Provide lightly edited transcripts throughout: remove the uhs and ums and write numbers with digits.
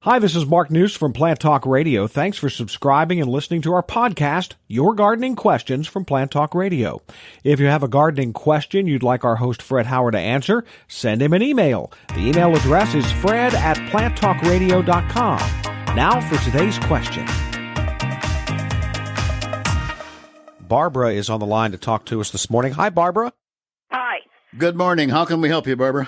Hi, this is Mark News from Plant Talk Radio. Thanks for subscribing and listening to our podcast, Your Gardening Questions from Plant Talk Radio. If you have a gardening question you'd like our host Fred Howard to answer, send him an email. The email address is fred@planttalkradio.com. Now for today's question. Barbara is on the line to talk to us this morning. Hi, Barbara. Hi. Good morning. How can we help you, Barbara?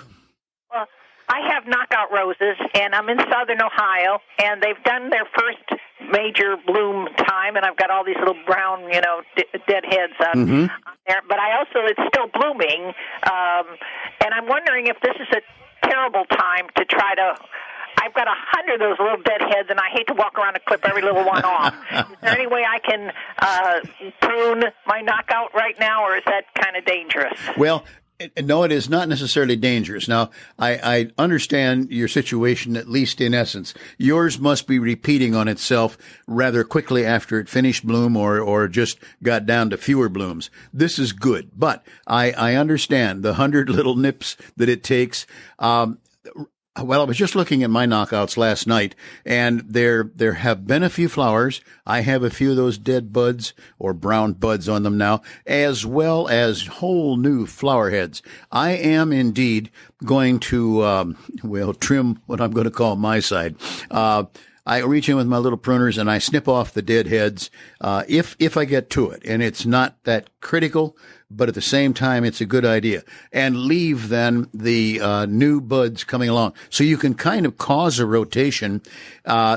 Well, I have knockout roses, and I'm in southern Ohio, and they've done their first major bloom time, and I've got all these little brown, dead heads on there. But it's still blooming, and I'm wondering if this is a terrible time to try to. I've got 100 of those little dead heads, and I hate to walk around and clip every little one off. Is there any way I can prune my knockout right now, or is that kind of dangerous? Well, no, it is not necessarily dangerous. Now, I understand your situation, at least in essence. Yours must be repeating on itself rather quickly after it finished bloom or just got down to fewer blooms. This is good, but I understand the 100 little nips that it takes. Well, I was just looking at my knockouts last night, and there have been a few flowers. I have a few of those dead buds or brown buds on them now, as well as whole new flower heads. I am indeed going to, trim what I'm going to call my side. I reach in with my little pruners and I snip off the dead heads, if I get to it. And it's not that critical, but at the same time, it's a good idea. And leave then the new buds coming along. So you can kind of cause a rotation.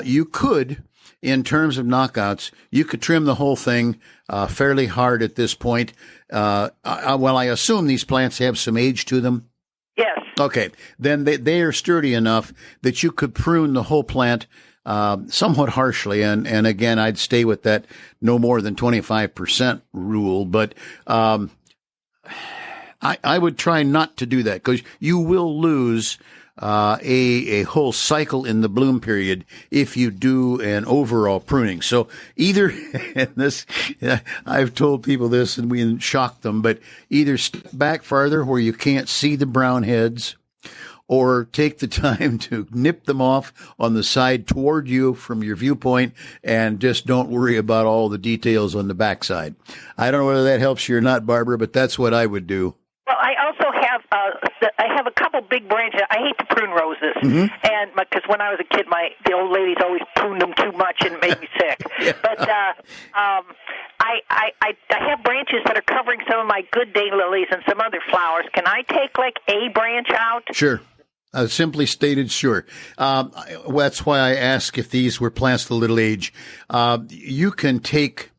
You could, in terms of knockouts, you could trim the whole thing fairly hard at this point. I assume these plants have some age to them. Yes. Okay. Then they are sturdy enough that you could prune the whole plant somewhat harshly. And again, I'd stay with that no more than 25% rule. But I would try not to do that, because you will lose a whole cycle in the bloom period if you do an overall pruning. So either, and this, I've told people this and we shock them, but either step back farther where you can't see the brown heads, or take the time to nip them off on the side toward you from your viewpoint, and just don't worry about all the details on the backside. I don't know whether that helps you or not, Barbara, but that's what I would do. Well, I also have a couple big branches. I hate to prune roses, and because when I was a kid, the old ladies always pruned them too much and it made me sick. Yeah. But I have branches that are covering some of my good daylilies and some other flowers. Can I take like a branch out? Sure. Simply stated, sure. That's why I ask if these were plants to little age. You can take,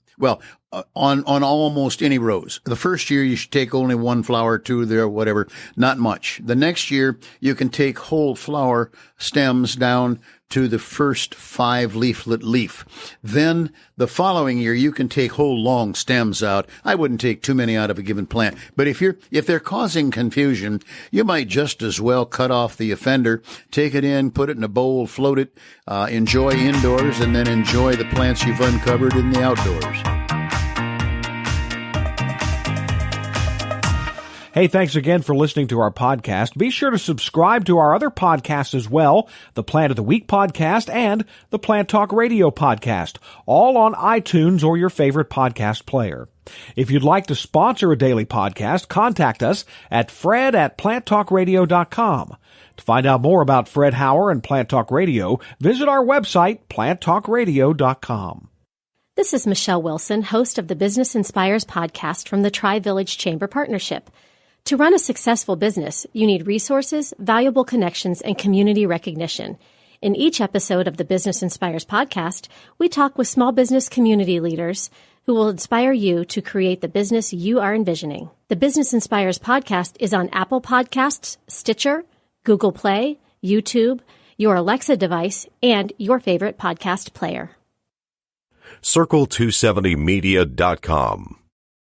on almost any rose. The first year, you should take only one flower, two there, whatever, not much. The next year, you can take whole flower stems down to the first 5 leaflet leaf. Then the following year, you can take whole long stems out. I wouldn't take too many out of a given plant. But if they're causing confusion, you might just as well cut off the offender, take it in, put it in a bowl, float it, enjoy indoors, and then enjoy the plants you've uncovered in the outdoors. Hey, thanks again for listening to our podcast. Be sure to subscribe to our other podcasts as well, the Plant of the Week podcast and the Plant Talk Radio podcast, all on iTunes or your favorite podcast player. If you'd like to sponsor a daily podcast, contact us at fred@planttalkradio.com. To find out more about Fred Howard and Plant Talk Radio, visit our website, planttalkradio.com. This is Michelle Wilson, host of the Business Inspires podcast from the Tri-Village Chamber Partnership. To run a successful business, you need resources, valuable connections, and community recognition. In each episode of the Business Inspires podcast, we talk with small business community leaders who will inspire you to create the business you are envisioning. The Business Inspires podcast is on Apple Podcasts, Stitcher, Google Play, YouTube, your Alexa device, and your favorite podcast player. Circle270media.com